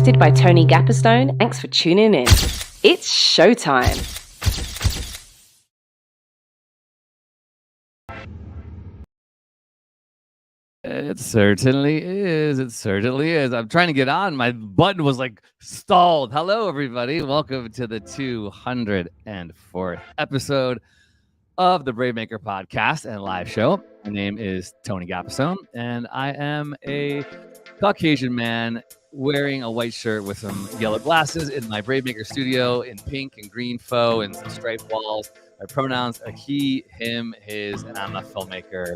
hosted by Tony Gapperstone. Thanks for tuning in. It's showtime. It certainly is. It certainly is. I'm trying to get on. My button was like stalled. Hello, everybody. Welcome to the 204th episode of the BraveMaker podcast and live show. My name is Tony Gapperstone, and I am a Caucasian man wearing a white shirt with some yellow glasses in my BraveMaker studio in pink and green faux and some striped walls. My pronouns are he, him, his, and I'm a filmmaker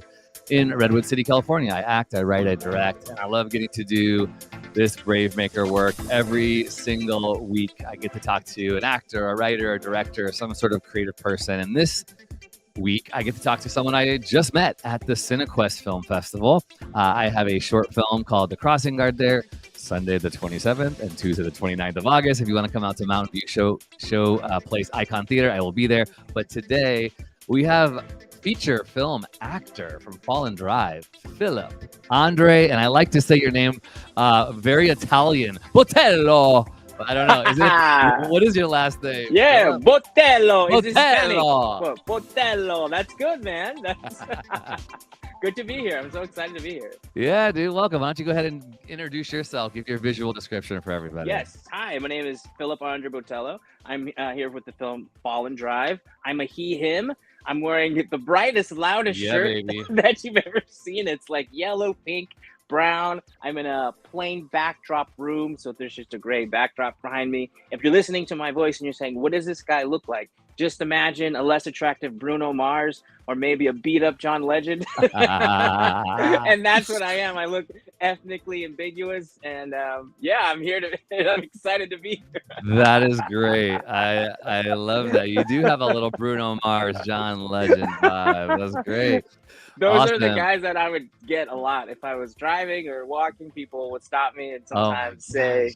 in Redwood City, California. I act, I write, I direct, and I love getting to do this BraveMaker work every single week. I get to talk to an actor, a writer, a director, some sort of creative person. And this week, I get to talk to someone I just met at the CineQuest Film Festival. I have a short film called The Crossing Guard there, Sunday the 27th and Tuesday the 29th of August. If you want to come out to Mountain View show place Icon Theater, I will be there. But today, we have feature film actor from Fallen Drive, Philip Andre, and I like to say your name very Italian, Botello. I don't know. Is it? What is your last name? Yeah, Botello. Botello. Botello. That's good, man. That's good to be here. I'm so excited to be here. Yeah, dude. Welcome. Why don't you go ahead and introduce yourself? Give your visual description for everybody. Yes. Hi, my name is Philip Andre Botello. I'm here with the film Fallen Drive. I'm a he, him. I'm wearing the brightest, loudest shirt that you've ever seen. It's like yellow, pink, brown. I'm in a plain backdrop room, so there's just a gray backdrop behind me. If you're listening to my voice and you're saying, what does this guy look like? Just imagine a less attractive Bruno Mars or maybe a beat-up John Legend. And that's what I am. I look ethnically ambiguous, and yeah, I'm here to. I'm excited to be here. That is great. I love that. You do have a little Bruno Mars, John Legend vibe. That's great. Those are the guys that I would get a lot if I was driving or walking. People would stop me and sometimes say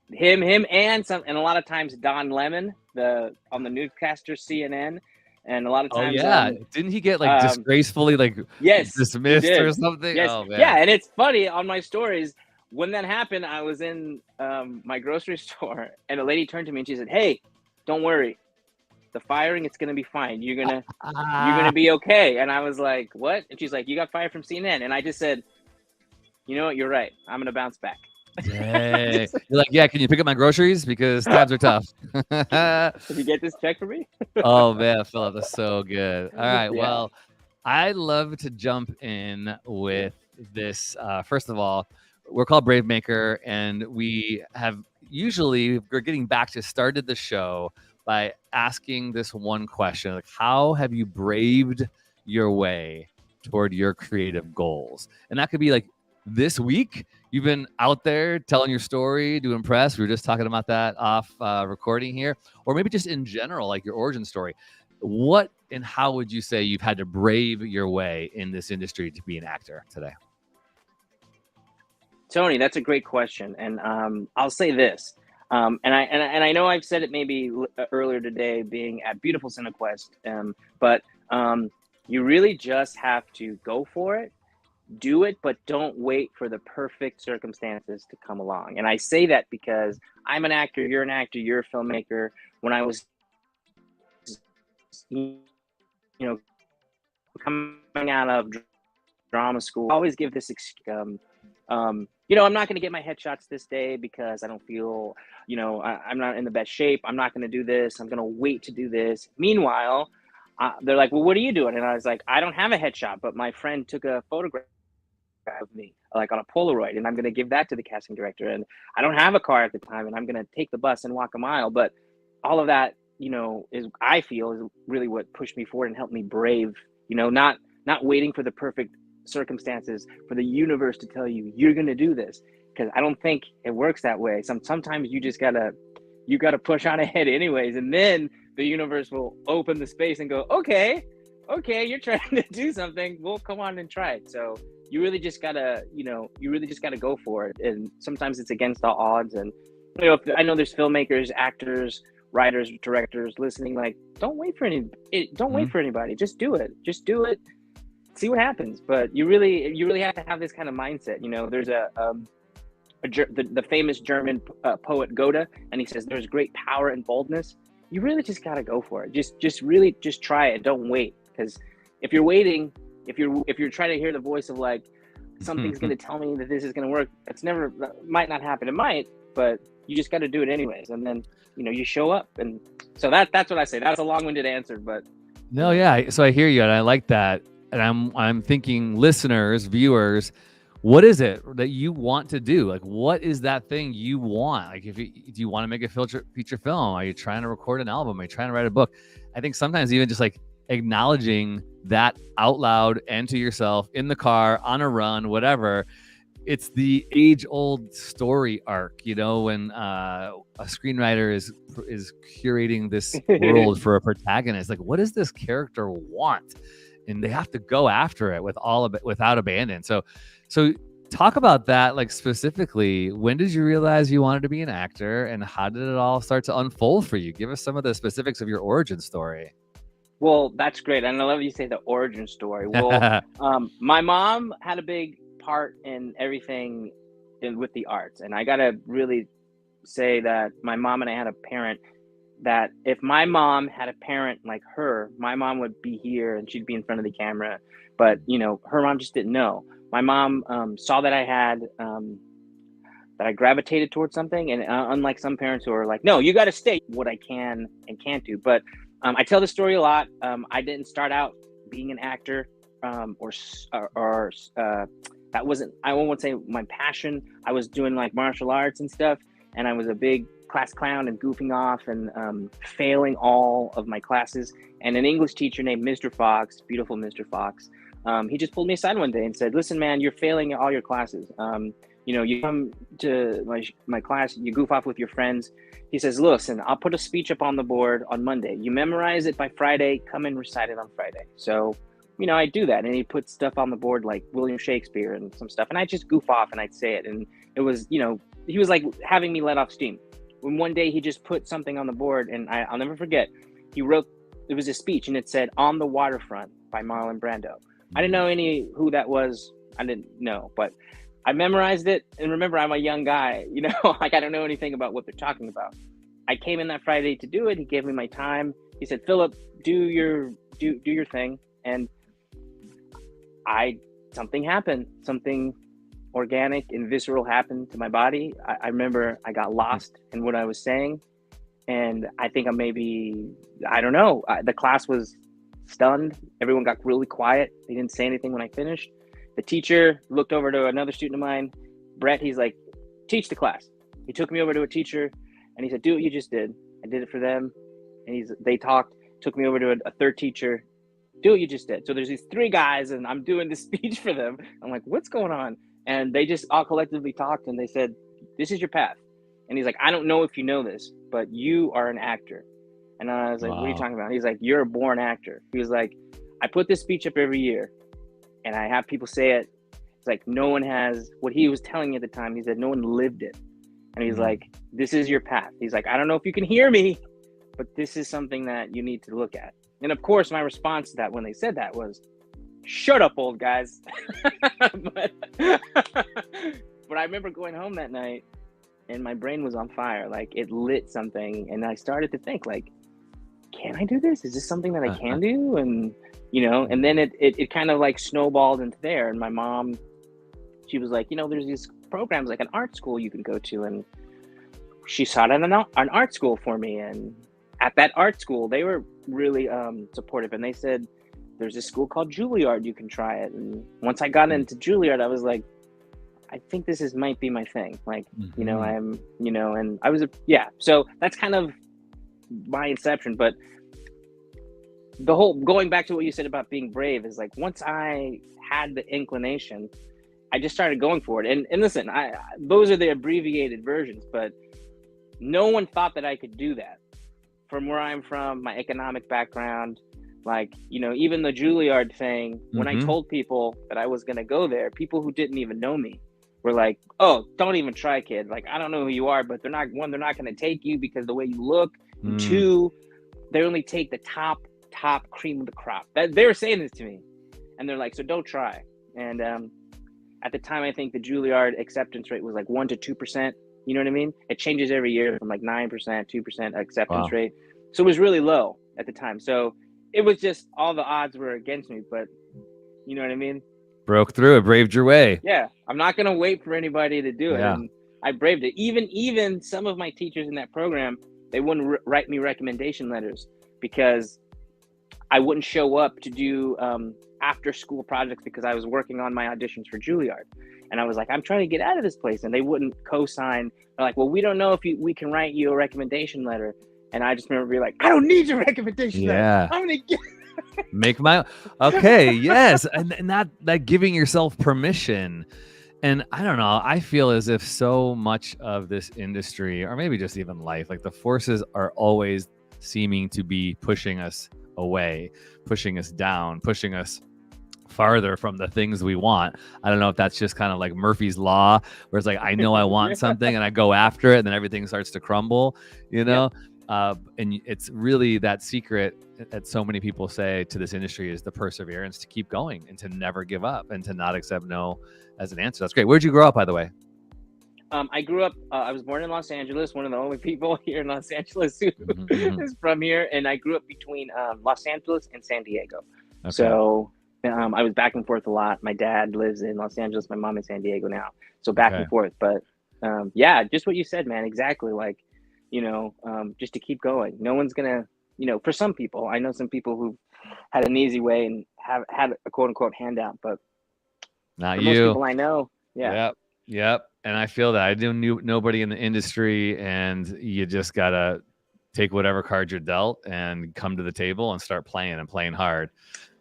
him, and a lot of times Don Lemon, on the newscaster CNN. And a lot of times, didn't he get like disgracefully dismissed or something? Yes. Oh, man. Yeah, and it's funny on my stories when that happened. I was in my grocery store, and a lady turned to me and she said, "Hey, don't worry, the firing, it's gonna be fine. You're gonna be okay." And I was like, "What?" And she's like, "You got fired from CNN." And I just said, "You know what? You're right. I'm gonna bounce back." Hey. You're like, yeah, can you pick up my groceries? Because times are tough. Can you get this check for me? Oh, man, Philip, that's so good. All right, well, I'd love to jump in with this. First of all, we're called BraveMaker, and we're getting back to started the show by asking this one question. Like, how have you braved your way toward your creative goals? And that could be like this week. You've been out there telling your story, doing press. We were just talking about that off recording here. Or maybe just in general, like your origin story. What and how would you say you've had to brave your way in this industry to be an actor today? Tony, that's a great question. And I'll say this. And I know I've said it maybe earlier today being at beautiful CineQuest. But you really just have to go for it. Do it, but don't wait for the perfect circumstances to come along. And I say that because I'm an actor, you're an actor, you're a filmmaker. When I was, coming out of drama school, I always give this, I'm not going to get my headshots this day because I don't feel, I'm not in the best shape. I'm not going to do this. I'm going to wait to do this. Meanwhile, they're like, well, what are you doing? And I was like, I don't have a headshot, but my friend took a photograph of me, like on a Polaroid, and I'm going to give that to the casting director. And I don't have a car at the time, and I'm going to take the bus and walk a mile. But all of that, I feel is really what pushed me forward and helped me brave, not waiting for the perfect circumstances for the universe to tell you you're going to do this, because I don't think it works that way. Sometimes you just gotta push on ahead anyways, and then the universe will open the space and go, okay, you're trying to do something, well, come on and try it. So you really just gotta go for it. And sometimes it's against all odds. And I know there's filmmakers, actors, writers, directors listening, like, don't wait for anybody. Just do it. See what happens. But you really have to have this kind of mindset. There's the famous German poet Goethe, and he says there's great power in boldness. You really just got to go for it. Just really just try it. Don't wait, because if you're waiting, if you're trying to hear the voice of like something's going to tell me that this is going to work, might not happen. It might, but you just got to do it anyways. And then, you show up. And so that's what I say. That's a long-winded answer, but no, yeah. So I hear you, and I like that. And I'm thinking, listeners, viewers, what is it that you want to do? Like, what is that thing you want? Like, do you want to make a feature film? Are you trying to record an album? Are you trying to write a book? I think sometimes even just like acknowledging that out loud and to yourself in the car, on a run, whatever. It's the age-old story arc, when a screenwriter is curating this world for a protagonist. Like, what does this character want? And they have to go after it without abandon. So talk about that, like specifically. When did you realize you wanted to be an actor, and how did it all start to unfold for you? Give us some of the specifics of your origin story. Well, that's great. And I love you say the origin story. Well, my mom had a big part in everything with the arts. And I got to really say that my mom and I had a parent that if my mom had a parent like her, my mom would be here and she'd be in front of the camera. But, her mom just didn't know. My mom saw that I had, that I gravitated towards something. And unlike some parents who are like, no, you got to stay what I can and can't do. But I tell the story a lot. I didn't start out being an actor, or that wasn't, I won't say my passion. I was doing like martial arts and stuff, and I was a big class clown and goofing off and failing all of my classes. And an English teacher named Mr. Fox, beautiful Mr. Fox, he just pulled me aside one day and said, listen, man, you're failing all your classes. You come to my class, you goof off with your friends. He says, listen, I'll put a speech up on the board on Monday. You memorize it by Friday, come and recite it on Friday. So, I do that. And he put stuff on the board like William Shakespeare and some stuff. And I just goof off and I'd say it. And it was, he was like having me let off steam. When one day he just put something on the board, and I'll never forget, he wrote, it was a speech, and it said, On the Waterfront by Marlon Brando. I didn't know who that was. I didn't know, but I memorized it. And remember, I'm a young guy, like I don't know anything about what they're talking about. I came in that Friday to do it. He gave me my time. He said, Philip, do your thing. And something happened, something organic and visceral happened to my body. I remember I got lost in what I was saying. And I think I don't know. The class was stunned. Everyone got really quiet. They didn't say anything when I finished. The teacher looked over to another student of mine, Brett. He's like, teach the class. He took me over to a teacher and he said, do what you just did. I did it for them. And they talked, took me over to a third teacher. Do what you just did. So there's these three guys and I'm doing this speech for them. I'm like, what's going on? And they just all collectively talked and they said, this is your path. And he's like, I don't know if you know this, but you are an actor. And I was like, What are you talking about? He's like, you're a born actor. He was like, I put this speech up every year and I have people say it. It's like, no one has what he was telling me at the time. He said, no one lived it. And he's like, this is your path. He's like, I don't know if you can hear me, but this is something that you need to look at. And of course, my response to that when they said that was, shut up, old guys. but I remember going home that night and my brain was on fire. Like it lit something. And I started to think like, can I do this? Is this something that I can do? And, and then it kind of like snowballed into there. And my mom, she was like, there's these programs like an art school you can go to. And she sought out an art school for me. And at that art school, they were really supportive. And they said, there's this school called Juilliard, you can try it. And once I got into Juilliard, I was like, I think this might be my thing. Like, and I was, so that's kind of my inception. But the whole, going back to what you said about being brave is like, once I had the inclination, I just started going for it. And listen, those are the abbreviated versions, but no one thought that I could do that. From where I'm from, my economic background, like, even the Juilliard thing, when I told people that I was going to go there, people who didn't even know me were like, oh, don't even try, kid. Like, I don't know who you are, but they're not going to take you because the way you look. Two, they only take the top cream of the crop. They were saying this to me. And they're like, so don't try. And at the time, I think the Juilliard acceptance rate was like 1% to 2%. You know what I mean? It changes every year from like 9%, 2% acceptance Wow. rate. So it was really low at the time. So it was just all the odds were against me, but you know what I mean? Broke through it, braved your way. Yeah, I'm not gonna wait for anybody to do it, Yeah. and I braved it. Even some of my teachers in that program, they wouldn't write me recommendation letters because I wouldn't show up to do after school projects because I was working on my auditions for Juilliard, and I was like, I'm trying to get out of this place, and they wouldn't co-sign. They're like, well, we don't know if we can write you a recommendation letter, and I just remember being like, I don't need your recommendation letter. I'm gonna get. Make my okay, yes, and that giving yourself permission. And I don't know, I feel as if so much of this industry, or maybe just even life, like the forces are always seeming to be pushing us away, pushing us down, pushing us farther from the things we want. I don't know if that's just kind of like Murphy's Law, where it's like, I know I want something and I go after it, and then everything starts to crumble, you know? And it's really that secret that so many people say to this industry is the perseverance to keep going and to never give up and to not accept no as an answer. That's great. Where'd you grow up, by the way? I grew up, I was born in Los Angeles, one of the only people here in Los Angeles who is from here. And I grew up between Los Angeles and San Diego. Okay. So I was back and forth a lot. My dad lives in Los Angeles, my mom in San Diego now. So back and forth. But yeah, just what you said, man, exactly. Like, you know, just to keep going. No one's gonna, you know, for some people, I know some people who've had an easy way and have had a quote unquote handout, but not for you. most people I know, Yep. And I feel that I knew nobody in the industry, and you just gotta take whatever card you're dealt and come to the table and start playing and playing hard.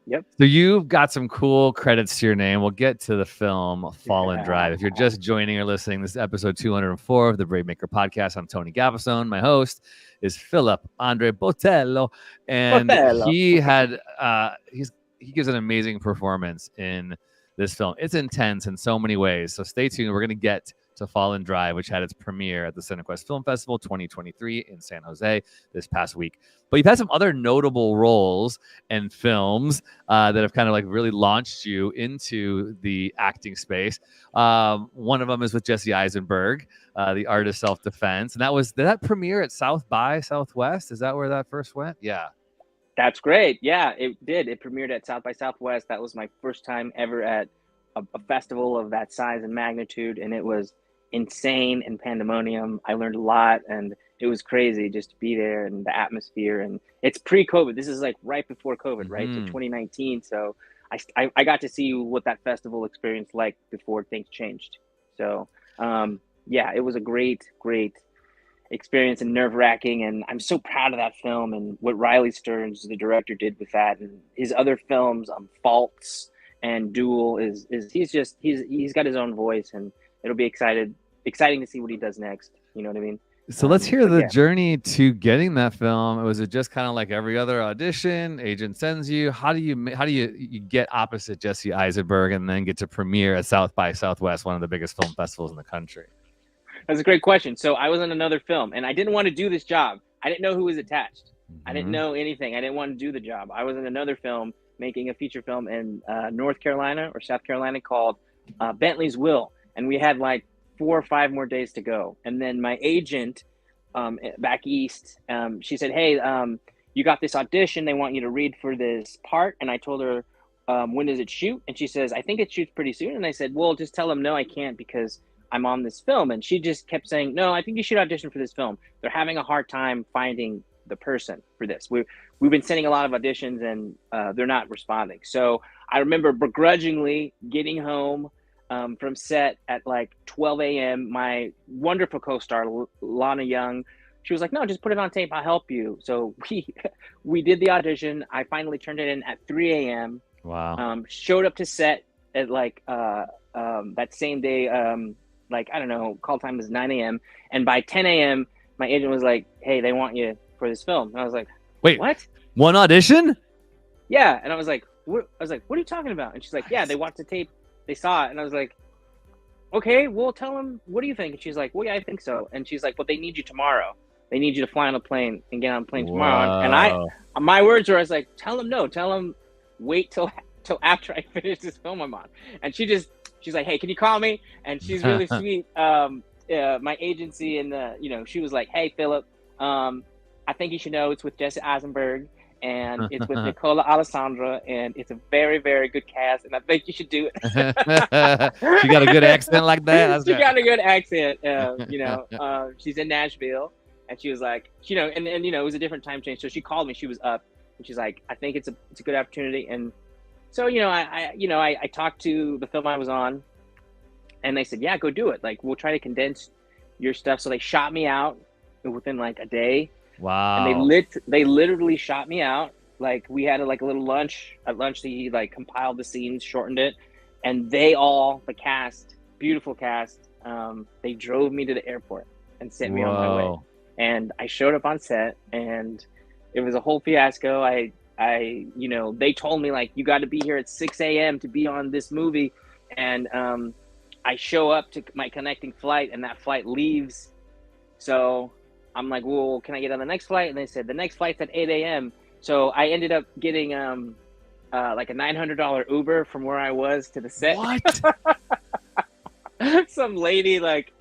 Yep. So you've got some cool credits to your name. We'll get to the film Fall and Drive. If you're just joining or listening, this is episode 204 of the BraveMaker podcast. I'm Tony Gavasone. My host is Philip Andre Botello, and he had he gives an amazing performance in this film. It's intense in so many ways. So stay tuned. We're going to get to Fall and Drive, which had its premiere at the CineQuest Film Festival 2023 in San Jose this past week. But you've had some other notable roles and films that have kind of like really launched you into the acting space. One of them is with Jesse Eisenberg, The Art of Self-Defense. And did that premiere at South by Southwest? Is that where that first went? Yeah. That's great. Yeah, it did. It premiered at South by Southwest. That was my first time ever at a festival of that size and magnitude. And it was insane and pandemonium. I learned a lot, and it was crazy just to be there and the atmosphere. And it's pre-COVID. This is like right before COVID, right? So 2019. So I got to see what that festival experience like before things changed. So yeah, it was a great experience and nerve-wracking, and I'm so proud of that film and what Riley Stearns, the director, did with that, and his other films, Faults and Duel, he's got his own voice, and it'll be exciting to see what he does next. You know what I mean? So let's hear the journey to getting that film. Was it just kind of like every other audition? Agent sends you. How do you get opposite Jesse Eisenberg and then get to premiere at South by Southwest, one of the biggest film festivals in the country? That's a great question. So I was in another film, and I didn't want to do this job. I didn't know who was attached. I didn't know anything. I didn't want to do the job. I was in another film, making a feature film in North Carolina or South Carolina called Bentley's Will. And we had like 4 or 5 more days to go. And then my agent back east, she said, hey, you got this audition. They want you to read for this part. And I told her, when does it shoot? And she says, I think it shoots pretty soon. And I said, well, just tell them, no, I can't, because I'm on this film. And she just kept saying, no, I think you should audition for this film. They're having a hard time finding the person for this. We've been sending a lot of auditions, and they're not responding. So I remember begrudgingly getting home from set at like 12 a.m. My wonderful co-star, Lana Young, she was like, no, just put it on tape. I'll help you. So we did the audition. I finally turned it in at 3 a.m. Wow. Showed up to set at like that same day, like, I don't know, call time was 9 a.m. And by 10 a.m., my agent was like, hey, they want you for this film. And I was like, wait, what? One audition? Yeah. And I was like, what are you talking about? And she's like, yeah, they watched the tape. They saw it. And I was like, okay, well, tell them, what do you think? And she's like, well, yeah, I think so. And she's like, well, they need you tomorrow. They need you to fly on a plane and get on a plane tomorrow. And my words were, I was like, tell them no. Tell them wait till after I finish this film I'm on. And she just she's like, hey, can you call me? And she's really sweet. My agency, and she was like, hey, Philip, I think you should know it's with Jesse Eisenberg, and it's with Nicola Alessandra, and it's a very, very good cast, and I think you should do it. She got a good accent like that? She got a good accent. She's in Nashville, and she was like, and it was a different time change. So she called me. She was up, and she's like, I think it's a good opportunity. And so, I talked to the film I was on, and they said, yeah, go do it. Like, we'll try to condense your stuff. So they shot me out within like a day. Wow. And they literally shot me out. Like, we had a little lunch. At lunch, they like compiled the scenes, shortened it, and the cast, beautiful cast, they drove me to the airport and sent me on my way. And I showed up on set, and it was a whole fiasco. They told me, like, you got to be here at 6 a.m. to be on this movie, and I show up to my connecting flight, and that flight leaves. So I'm like, well, can I get on the next flight? And they said the next flight's at 8 a.m. So I ended up getting like a $900 Uber from where I was to the set. What? Some lady, like,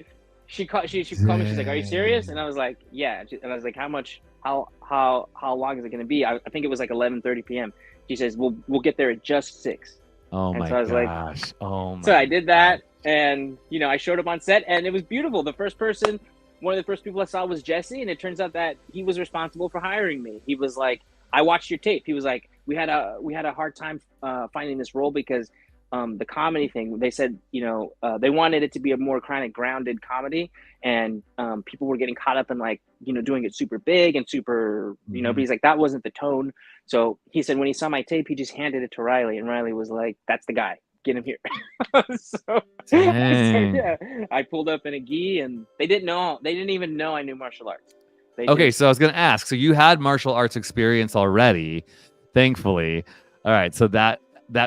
she called me. She's like, "Are you serious?" And I was like, "Yeah." And I was like, "How much? How long is it going to be?" I think it was like 11:30 p.m. She says, "We'll get there at just 6." Oh and my so I was gosh! Like, oh my. So I did that, and I showed up on set, and it was beautiful. One of the first people I saw was Jesse, and it turns out that he was responsible for hiring me. He was like, "I watched your tape." He was like, "We had a hard time finding this role because the comedy thing." They said, they wanted it to be a more kind of grounded comedy, and people were getting caught up in like, doing it super big and super, but he's like, that wasn't the tone. So he said when he saw my tape, he just handed it to Riley, and Riley was like, "That's the guy. Get him here." so yeah, I pulled up in a gi, and they didn't even know I knew martial arts. So I was gonna ask, so you had martial arts experience already, thankfully. All right, so that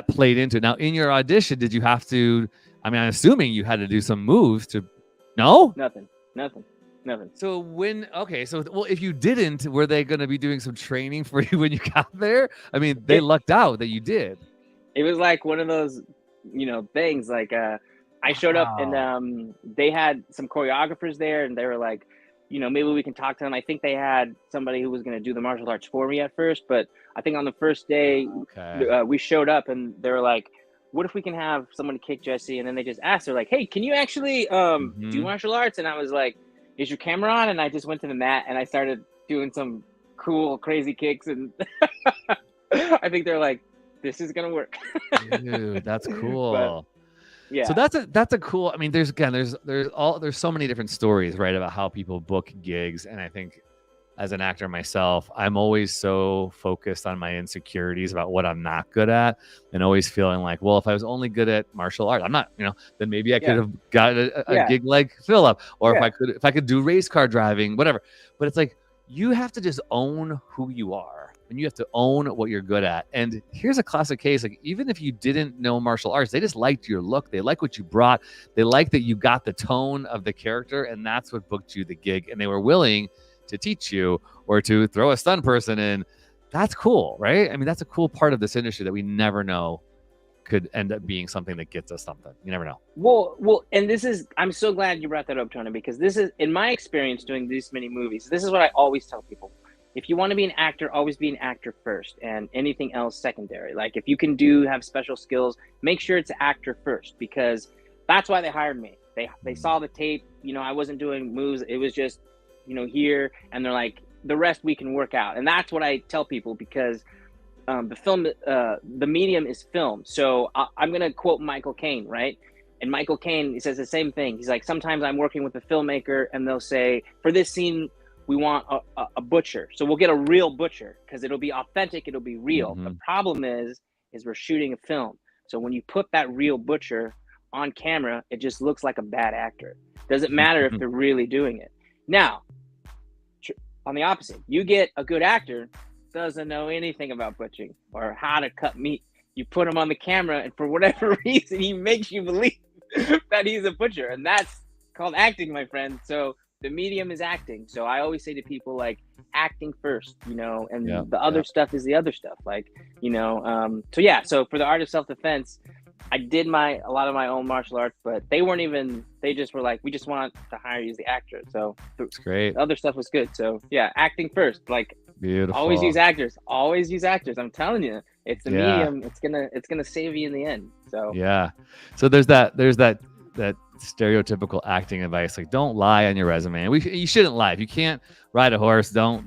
played into it. Now, in your audition, did you have to, I'm assuming you had to do some moves to, no? Nothing. So if you didn't, were they going to be doing some training for you when you got there? They lucked out that you did. It was like one of those, things like, I showed up, and they had some choreographers there, and they were like, maybe we can talk to them. I think they had somebody who was going to do the martial arts for me at first, but I think on the first day, we showed up, and they were like, what if we can have someone kick Jesse? And then they just asked, they're like, hey, can you actually do martial arts? And I was like, is your camera on? And I just went to the mat, and I started doing some cool, crazy kicks. And I think they're like, this is going to work. Dude, that's cool. But, yeah. So that's a cool, there's so many different stories, right, about how people book gigs. And I think as an actor myself, I'm always so focused on my insecurities about what I'm not good at, and always feeling like, well, if I was only good at martial arts, I'm not, then maybe I could have got a gig like Philip, or if I could do race car driving, whatever. But it's like, you have to just own who you are, and you have to own what you're good at. And here's a classic case. Like, even if you didn't know martial arts, they just liked your look. They like what you brought. They like that you got the tone of the character, and that's what booked you the gig. And they were willing to teach you or to throw a stunt person in. That's cool, right? That's a cool part of this industry that we never know could end up being something that gets us something. You never know. Well, and I'm so glad you brought that up, Tony, because this is, in my experience doing these many movies, this is what I always tell people. If you want to be an actor, always be an actor first, and anything else secondary. Like, if you can have special skills, make sure it's actor first, because that's why they hired me. They saw the tape, I wasn't doing moves. It was just, here, and they're like, the rest we can work out. And that's what I tell people, because the medium is film. So I'm going to quote Michael Caine, right? And Michael Caine, he says the same thing. He's like, sometimes I'm working with a filmmaker, and they'll say, for this scene, we want a butcher. So we'll get a real butcher, because it'll be authentic, it'll be real. The problem is we're shooting a film. So when you put that real butcher on camera, it just looks like a bad actor. Doesn't matter if they're really doing it. Now, on the opposite, you get a good actor, doesn't know anything about butchering or how to cut meat. You put him on the camera, and for whatever reason, he makes you believe that he's a butcher. And that's called acting, my friend. So the medium is acting. So I always say to people, like, acting first, and the other stuff is the other stuff. Like, so for the art of self-defense, I did a lot of my own martial arts, but they just were like, we just want to hire you as the actor. So It's great. the other stuff was good. So yeah, acting first. Like, Beautiful. always use actors. Always use actors. I'm telling you, it's the Yeah. medium. It's gonna save you in the end. So Yeah. So there's that stereotypical acting advice, like don't lie on your resume. You shouldn't lie. If you can't ride a horse, don't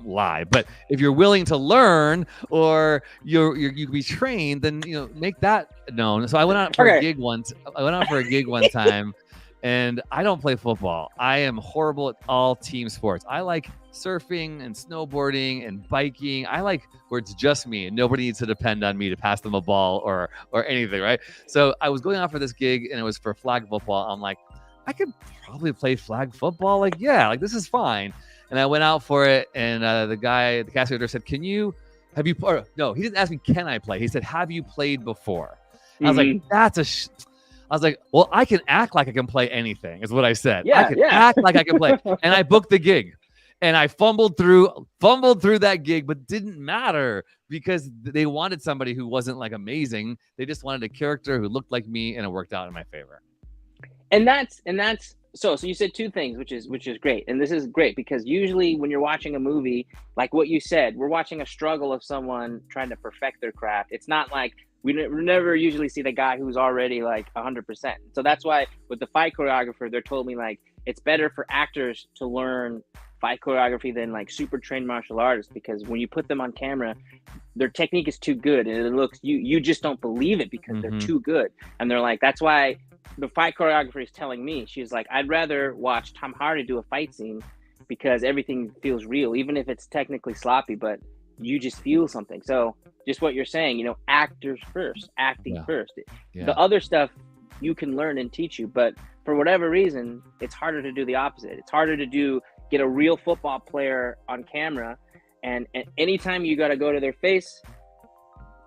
lie. But if you're willing to learn, or you can be trained, then make that known. So I went out for a gig once. I went out for a gig one time, and I don't play football. I am horrible at all team sports. I like surfing and snowboarding and biking. I like where it's just me and nobody needs to depend on me to pass them a ball or anything, right? So I was going out for this gig, and it was for flag football. I'm like, I could probably play flag football. Like, yeah, like this is fine. And I went out for it, and the cast leader said, no, he didn't ask me, can I play? He said, have you played before? I was like, I was like, well, I can act like I can play anything, is what I said. Yeah, I can act like I can play. And I booked the gig. And I fumbled through that gig, but didn't matter because they wanted somebody who wasn't like amazing. They just wanted a character who looked like me, and it worked out in my favor. And that's so you said two things, which is great. And this is great because usually when you're watching a movie, like what you said, we're watching a struggle of someone trying to perfect their craft. It's not like we never usually see the guy who's already like 100%. So that's why with the fight choreographer, they told me like it's better for actors to learn fight choreography than like super trained martial artists, because when you put them on camera, their technique is too good, and it looks you just don't believe it because they're too good. And they're like, that's why the fight choreographer is telling me, she's like, I'd rather watch Tom Hardy do a fight scene because everything feels real, even if it's technically sloppy, but you just feel something. So just what you're saying, actors first, acting first. Yeah. The other stuff you can learn and teach you, but for whatever reason, it's harder to do the opposite. It's harder to get a real football player on camera, and anytime you got to go to their face,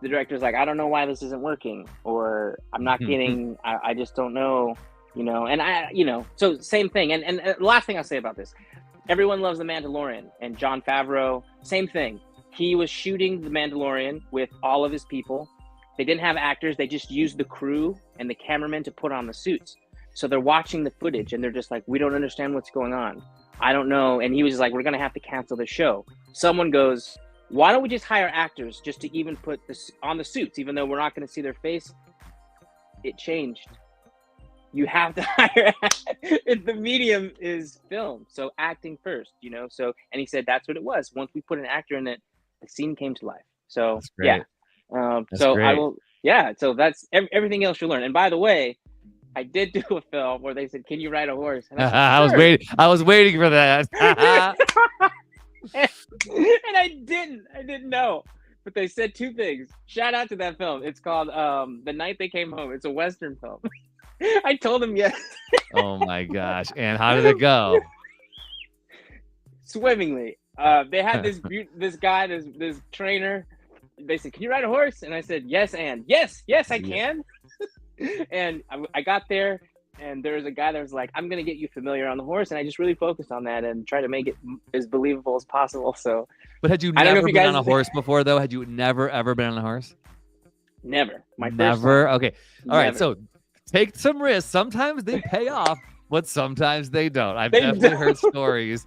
the director's like, I don't know why this isn't working, or I'm not getting, I just don't know, and so same thing. And the last thing I'll say about this, everyone loves The Mandalorian, and Jon Favreau, same thing. He was shooting The Mandalorian with all of his people. They didn't have actors. They just used the crew and the cameramen to put on the suits. So they're watching the footage and they're just like, we don't understand what's going on. I don't know. And he was like, we're going to have to cancel the show. Someone goes, why don't we just hire actors just to even put this on the suits, even though we're not going to see their face? It changed. You have to hire. The medium is film. So acting first, So, and he said that's what it was. Once we put an actor in it, the scene came to life. So, yeah. So great. I will. Yeah. So that's everything else you learn. And by the way, I did do a film where they said, "Can you ride a horse?" And I was waiting for that. and I didn't know. But they said two things. Shout out to that film. It's called The Night They Came Home. It's a Western film. I told them yes. Oh my gosh. And how did it go? Swimmingly. They had this guy, this trainer. They said, "Can you ride a horse?" And I said, "Yes, and yes, I can." And I got there, and there was a guy that was like, "I'm going to get you familiar on the horse." And I just really focused on that and try to make it as believable as possible. So, but had you never been on a horse before, though? Had you never, ever been on a horse? Never. Never? Okay. All right. So take some risks. Sometimes they pay off, but sometimes they don't. I've definitely heard stories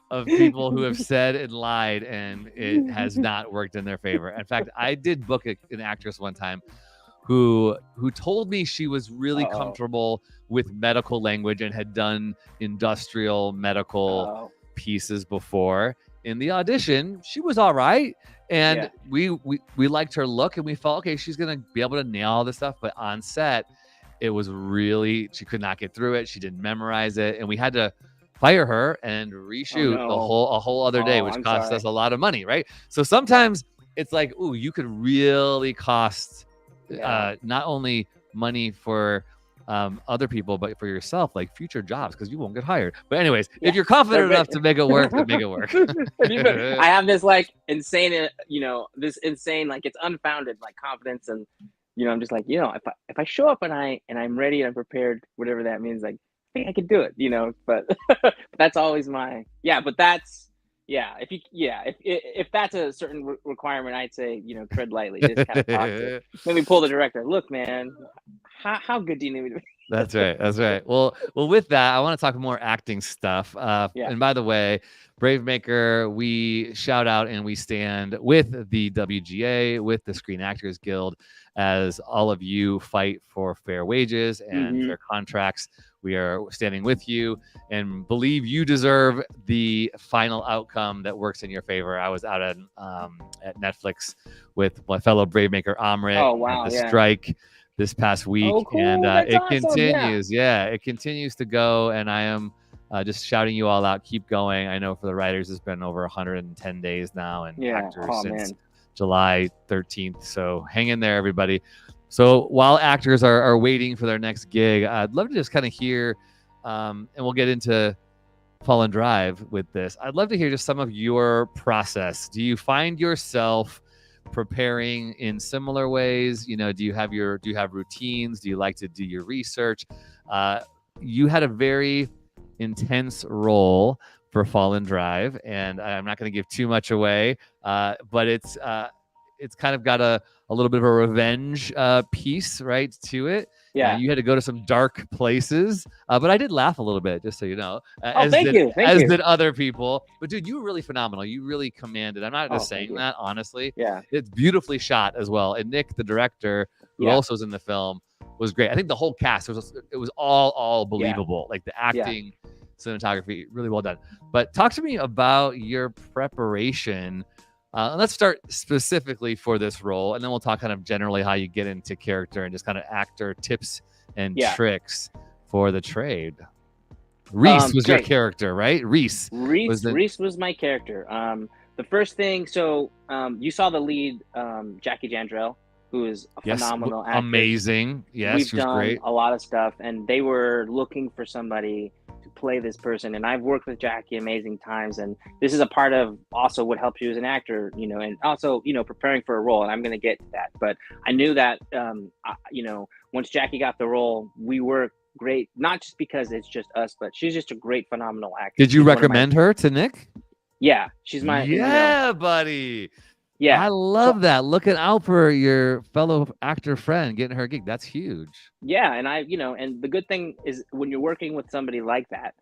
of people who have said and lied, and it has not worked in their favor. In fact, I did book an actress one time who told me she was really comfortable with medical language and had done industrial medical pieces before. In the audition, she was all right, and we liked her look, and we felt, okay, she's gonna be able to nail all this stuff. But on set, it was really, she could not get through it. She didn't memorize it, and we had to fire her and reshoot a whole other day, which cost us a lot of money, right? So sometimes it's like, ooh, you could really cost not only money for other people, but for yourself, like future jobs, because you won't get hired. But anyways, if you're confident enough to make it work, then make it work. I have this like insane, like it's unfounded like confidence, and I'm just like, if I show up and I'm ready and I'm prepared, whatever that means, like I think I could do it, but that's always but that's if that's a certain requirement, I'd say, tread lightly. Just kind of talk to, maybe pull the director. Look, man, how good do you need me to be? That's right. That's right. Well, with that, I want to talk more acting stuff. Yeah. And by the way, BraveMaker, we shout out and we stand with the WGA, with the Screen Actors Guild, as all of you fight for fair wages and fair contracts. We are standing with you and believe you deserve the final outcome that works in your favor. I was out at Netflix with my fellow BraveMaker Amrit at the strike this past week. Oh, cool. And That's it awesome. continues. Yeah, it continues to go. And I am just shouting you all out. Keep going. I know for the writers, it's been over 110 days now, and actors since July 13th. So hang in there, everybody. So while actors are waiting for their next gig, I'd love to just kind of hear, and we'll get into Fall and Drive with this. I'd love to hear just some of your process. Do you find yourself preparing in similar ways? Do you have routines? Do you like to do your research? You had a very intense role for Fall and Drive, and I'm not going to give too much away, but it's kind of got a little bit of a revenge piece right to it. Yeah, you had to go to some dark places, but I did laugh a little bit, just so you know. Thank you. As did other people. But dude, you were really phenomenal. You really commanded. I'm not just saying that, honestly. Yeah, it's beautifully shot as well. And Nick, the director, who also was in the film, was great. I think the whole cast it was all believable. Like the acting, cinematography, really well done. But talk to me about your preparation. Let's start specifically for this role, and then we'll talk kind of generally how you get into character and just kind of actor tips and tricks for the trade. Reese was your character, right? Reese was my character. The first thing, so you saw the lead, Jackie Jandrell, who is a phenomenal actor. Amazing. Yes, we've she was done great. A lot of stuff, and they were looking for somebody to play this person. And I've worked with Jackie amazing times, and this is a part of also what helps you as an actor, and also preparing for a role. And I'm going to get to that, but I knew that once Jackie got the role, we were great, not just because it's just us, but she's just a great, phenomenal actor. Did you recommend her to Nick? Yeah, she's my buddy. Yeah, I love that. Looking out for your fellow actor friend, getting her a gig. That's huge. Yeah, and and the good thing is when you're working with somebody like that,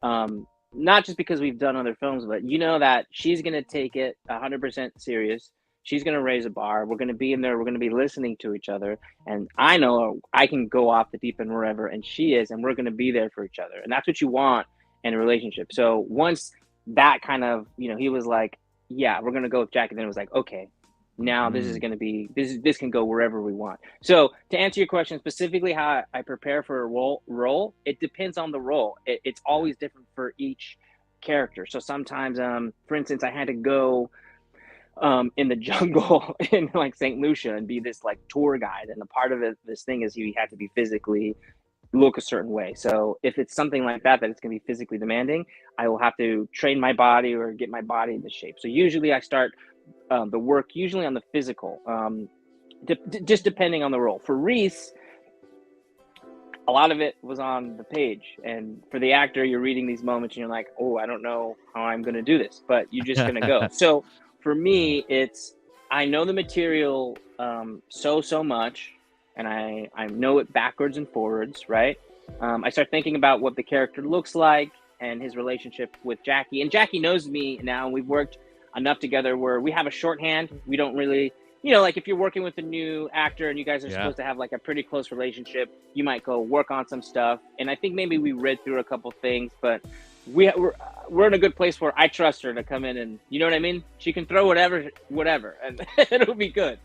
not just because we've done other films, but that she's going to take it 100% serious. She's going to raise a bar. We're going to be in there. We're going to be listening to each other. And I know I can go off the deep end wherever, and she is, and we're going to be there for each other. And that's what you want in a relationship. So once that kind of, he was like, yeah, we're going to go with Jackie. Then it was like, okay, now this is going to be, this can go wherever we want. So to answer your question, specifically how I prepare for a role, it depends on the role. It's always different for each character. So sometimes, for instance, I had to go in the jungle in like St. Lucia and be this like tour guide. And a part of this thing is he had to be physically look a certain way. So if it's something like that it's going to be physically demanding, I will have to train my body or get my body into shape. So usually I start the work usually on the physical, just depending on the role. For Reese, a lot of it was on the page, and for the actor, you're reading these moments and you're like, oh, I don't know how I'm going to do this, but you're just going to go. So for me, I know the material so much, and I know it backwards and forwards, right? I start thinking about what the character looks like and his relationship with Jackie. And Jackie knows me now, and we've worked enough together where we have a shorthand. We don't really, like if you're working with a new actor and you guys are supposed to have like a pretty close relationship, you might go work on some stuff. And I think maybe we read through a couple things, but we're in a good place where I trust her to come in and, you know what I mean? She can throw whatever, and it'll be good.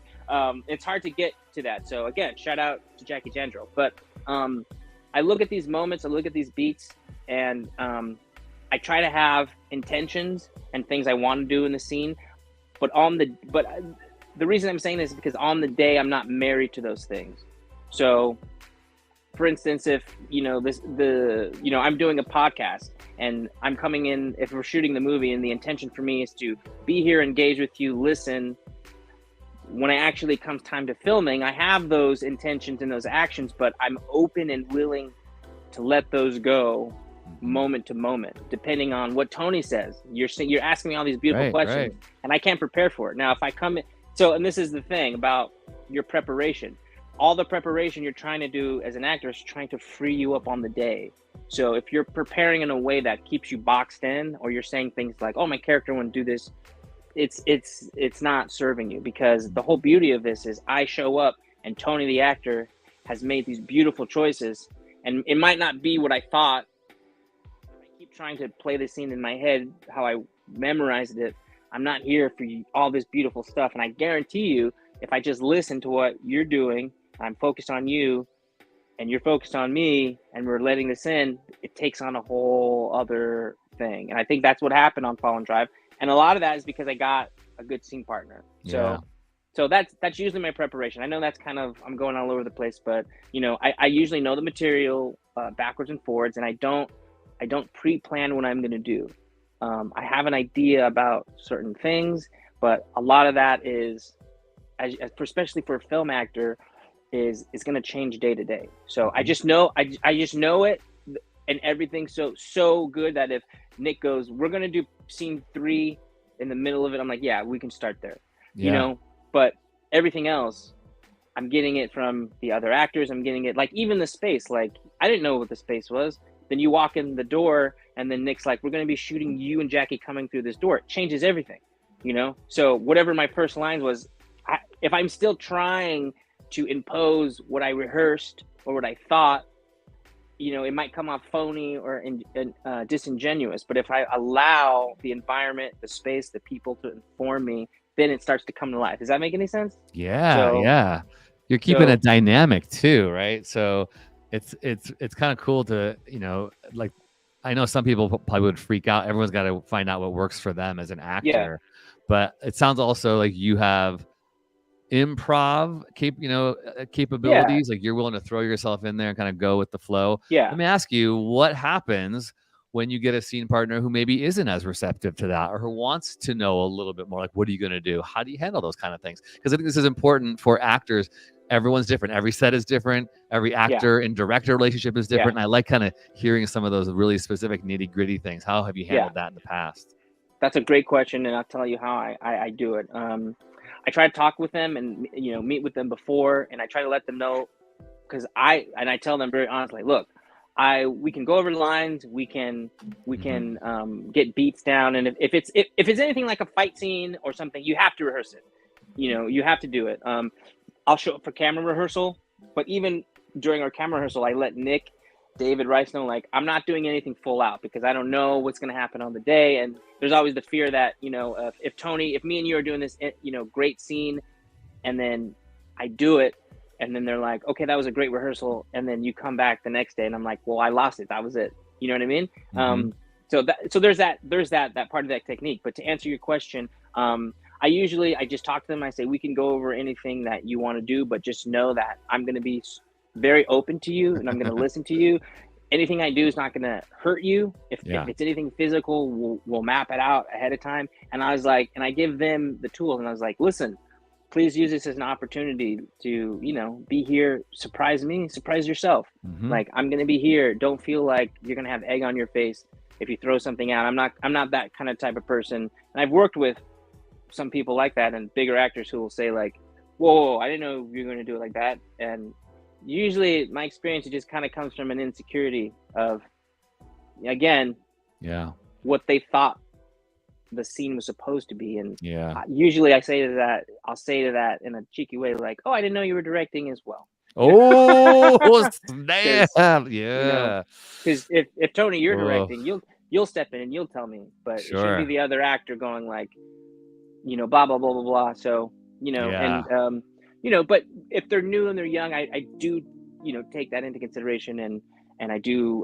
It's hard to get to that. So again, shout out to Jackie Jandrell. But I look at these moments, I look at these beats, and I try to have intentions and things I want to do in the scene. But the reason I'm saying this is because on the day I'm not married to those things. So for instance, if I'm doing a podcast and I'm coming in, if we're shooting the movie and the intention for me is to be here, engage with you, listen, when it actually comes time to filming, I have those intentions and those actions, but I'm open and willing to let those go moment to moment, depending on what Tony says. You're asking me all these beautiful questions, and I can't prepare for it. Now, if I come in, and this is the thing about your preparation. All the preparation you're trying to do as an actor is trying to free you up on the day. So if you're preparing in a way that keeps you boxed in, or you're saying things like, "Oh, my character wouldn't do this," it's not serving you, because the whole beauty of this is I show up and Tony the actor has made these beautiful choices, and it might not be what I thought. I keep trying to play the scene in my head how I memorized it. I'm not here for all this beautiful stuff, and I guarantee you, if I just listen to what you're doing, I'm focused on you and you're focused on me, and we're letting this in, it takes on a whole other thing. And I think that's what happened on Fall and Drive. And a lot of that is because I got a good scene partner. So that's usually my preparation. I know that's kind of, I'm going all over the place, but I usually know the material backwards and forwards, and I don't pre-plan what I'm going to do. I have an idea about certain things, but a lot of that is, especially for a film actor, is going to change day to day. So I just know it, and everything's so good that if Nick goes, "We're going to do scene 3 in the middle of it," I'm like, "Yeah, we can start there." But everything else, I'm getting it from the other actors. I'm getting it, like, even the space. Like, I didn't know what the space was. Then you walk in the door, and then Nick's like, "We're going to be shooting you and Jackie coming through this door." It changes everything, So whatever my first lines was, if I'm still trying to impose what I rehearsed or what I thought, it might come off phony or disingenuous. But if I allow the environment, the space, the people to inform me, then it starts to come to life. Does that make any sense? Yeah. You're keeping it dynamic too, right? So it's kind of cool to, like, I know some people probably would freak out. Everyone's got to find out what works for them as an actor. But it sounds also like you have improv capabilities. Like, you're willing to throw yourself in there and kind of go with the flow. Let me ask you, what happens when you get a scene partner who maybe isn't as receptive to that, or who wants to know a little bit more? Like, what are you going to do? How do you handle those kind of things? Because I think this is important for actors. Everyone's different. Every set is different. Every actor and director relationship is different. And I like kind of hearing some of those really specific nitty gritty things. How have you handled that in the past? That's a great question, and I'll tell you how I do it. I try to talk with them and meet with them before, and I try to let them know, because I tell them very honestly, look, we can go over the lines, we can get beats down, and if it's anything like a fight scene or something, you have to rehearse it. You have to do it. I'll show up for camera rehearsal, but even during our camera rehearsal, I let Nick, David Rice know, like, I'm not doing anything full out, because I don't know what's going to happen on the day. And there's always the fear that, if me and you are doing this, great scene, and then I do it, and then they're like, "Okay, that was a great rehearsal," and then you come back the next day and I'm like, "Well, I lost it. That was it." You know what I mean? So there's that part of that technique. But to answer your question, I just talk to them. I say, we can go over anything that you want to do, but just know that I'm going to be very open to you, and I'm going to listen to you. Anything I do is not going to hurt you. If it's anything physical, we'll map it out ahead of time. And I was like, and I give them the tools, and I was like, listen, please use this as an opportunity to, be here, surprise me, surprise yourself. Like, I'm going to be here. Don't feel like you're going to have egg on your face if you throw something out. I'm not that kind of type of person. And I've worked with some people like that, and bigger actors who will say, like, whoa, I didn't know you were going to do it like that. And usually my experience, it just kind of comes from an insecurity of, again, what they thought the scene was supposed to be. And usually I'll say to that in a cheeky way, like, "Oh, I didn't know you were directing as well." Oh, snap. Because if Tony, you're directing, you'll step in and you'll tell me, but it should be the other actor going, like, blah blah blah blah blah. So and but if they're new and they're young, I do take that into consideration, and I do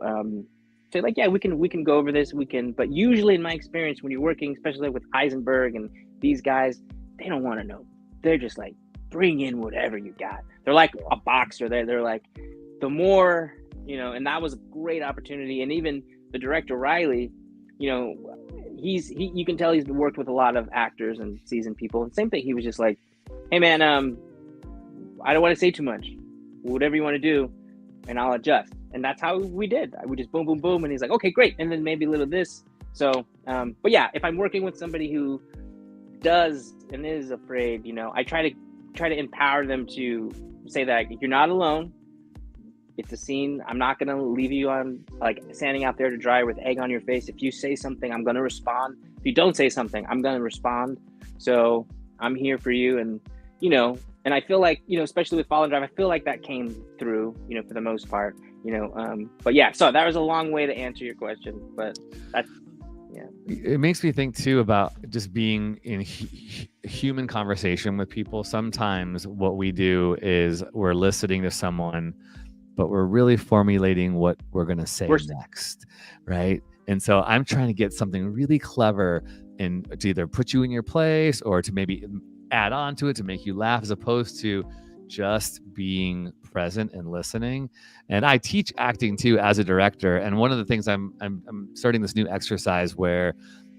say, like, we can go over this, but usually in my experience, when you're working, especially with Eisenberg and these guys, they don't want to know. They're just like, bring in whatever you got. They're like a boxer. They're like, the more, and that was a great opportunity. And even the director, Riley, you can tell he's worked with a lot of actors and seasoned people. And same thing, he was just like, "Hey man, I don't want to say too much. Whatever you want to do, and I'll adjust." and that's how we did. We just boom, boom, boom, and he's like, okay, great, and then maybe a little this. So, but yeah, if I'm working with somebody who does and is afraid, I try to empower them to say that you're not alone. It's a scene. I'm not gonna leave you on like standing out there to dry with egg on your face. If you say something, I'm gonna respond. If you don't say something, I'm gonna respond. So I'm here for you, and and I feel like especially with Fall and Drive, I feel like that came through, for the most part, But yeah, so that was a long way to answer your question, but that's. Yeah. It makes me think too about just being in human conversation with people. Sometimes what we do is we're listening to someone, but we're really formulating what we're going to say next, right? And so I'm trying to get something really clever and to either put you in your place or to maybe add on to it to make you laugh, as opposed to just being present and listening. And I teach acting too as a director. And one of the things I'm starting this new exercise where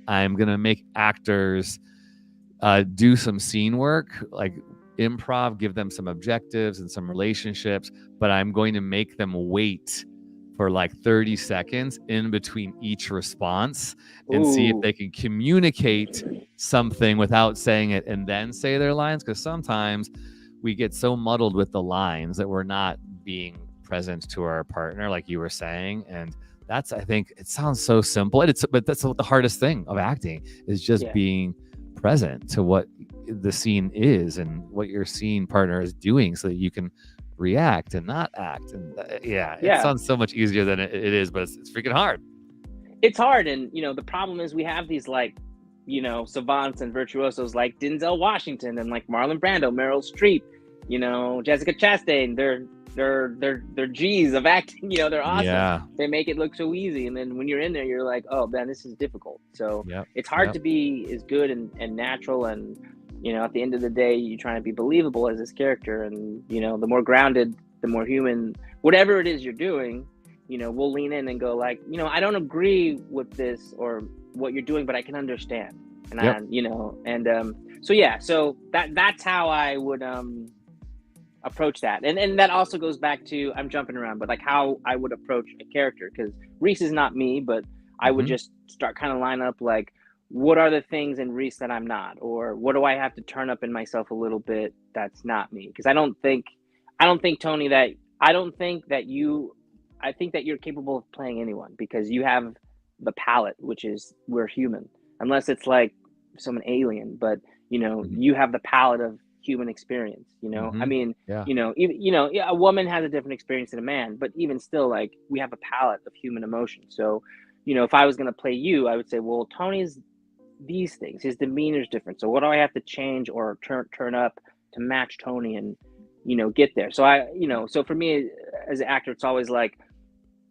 I'm going to make actors do some scene work, like improv, give them some objectives and some relationships, but I'm going to make them wait for like 30 seconds in between each response and see if they can communicate something without saying it and then say their lines. Because sometimes we get so muddled with the lines that we're not being present to our partner, like you were saying. And that's, I think, it sounds so simple, but that's the hardest thing of acting, is just being present to what the scene is and what your scene partner is doing, so that you can react and not act. And it sounds so much easier than it is, but it's freaking hard. It's hard. And the problem is we have these like savants and virtuosos like Denzel Washington and like Marlon Brando, Meryl Streep, Jessica Chastain. They're G's of acting. They're awesome. Yeah. They make it look so easy, and then when you're in there, you're like, oh man, this is difficult. So it's hard to be as good and natural, and at the end of the day, you're trying to be believable as this character, and the more grounded, the more human, whatever it is you're doing, we'll lean in and go like, I don't agree with this or what you're doing, but I can understand. And so that's how I would approach that. And that also goes back to, I'm jumping around, but like how I would approach a character, because Reese is not me, but I would just start kind of line up like, what are the things in Reese that I'm not, or what do I have to turn up in myself a little bit that's not me? Because I don't think Tony, I think that you're capable of playing anyone, because you have the palette, which is, we're human, unless it's like some alien, but you have the palette of human experience. I mean, a woman has a different experience than a man, but even still, like, we have a palette of human emotion. So if I was going to play you, I would say, well, Tony's these things, his demeanor is different, so what do I have to change or turn up to match Tony and get there? So so for me as an actor, it's always like,